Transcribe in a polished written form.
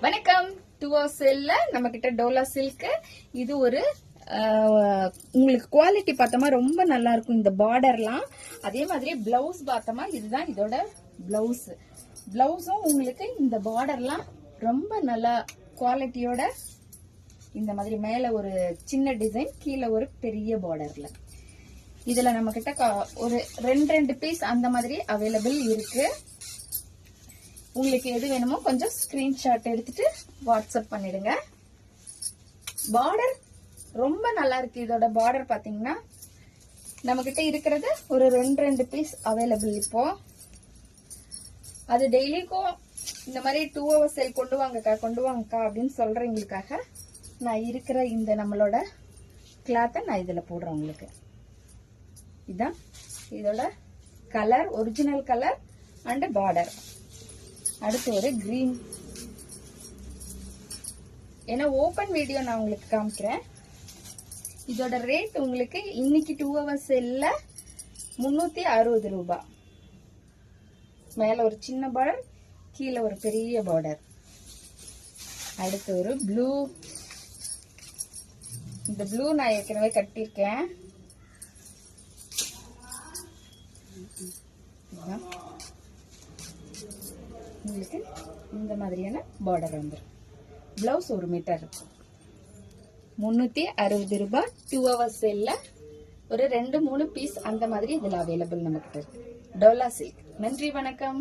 வணக்கம். 2 hours சேல்ல நம்ம கிட்ட டோலா சில்க். இது ஒரு உங்களுக்கு குவாலிட்டி பார்த்தோமா ரொம்ப நல்லா இருக்கும். இந்த பார்டர்லாம் அதே மாதிரி பிளவுஸ் பார்த்தோமா இதுதான் இதோட பிளவுஸ். பிளவுஸும் உங்களுக்கு இந்த பார்டர்லாம் ரொம்ப நல்லா குவாலிட்டியோட இந்த மாதிரி மேல ஒரு சின்ன டிசைன், கீழே ஒரு பெரிய பார்டர்ல. இதுல நம்ம கிட்ட ஒரு ரெண்டு பீஸ் அந்த மாதிரி அவைலபிள் இருக்கு. உங்களுக்கு எது வேணுமோ கொஞ்சம் ஸ்கிரீன்ஷாட் எடுத்துட்டு வாட்ஸ்அப் பண்ணிடுங்க. பார்டர் ரொம்ப நல்லா இருக்கு. இதோட பார்டர் பாத்தீங்கன்னா நம்ம கிட்ட இருக்கிறது ஒரு ரெண்டு பீஸ் அவைலபிள். இப்போ அது டெய்லிக்கும் இந்த மாதிரி 2 hours சேல் கொண்டு வாங்கக்கா அப்படின்னு சொல்றவங்களுக்காக நான் இருக்கிற இந்த நம்மளோட கிளாத்தை நான் இதுல போடுறேன். உங்களுக்கு இதுதான் இதோட colour, original colour and border. அடுத்து ஒரு கிரீன். ஏன்னா ஓபன் வீடியோ நான் உங்களுக்கு காமிக்கிறேன். இதோட ரேட் உங்களுக்கு இன்னைக்கு 2 hours சேல்ல 360 ரூபாய். மேல ஒரு சின்ன பார்டர், கீழே ஒரு பெரிய பார்டர். அடுத்து ஒரு ப்ளூ. இந்த ப்ளூ நான் ஏற்கனவே கட்டியிருக்கேன். உங்களுக்கு இந்த மாதிரியான பார்டர் வந்துடும். பிளவுஸ் 1 மீட்டர் இருக்கும். 360 ரூபாய். 2 hours சேல்ல ஒரு 2-3 பீஸ் அந்த மாதிரி இதுல அவைலபிள் நம்ம கிட்ட இருக்கு. டோலா சில்க். நன்றி, வணக்கம்.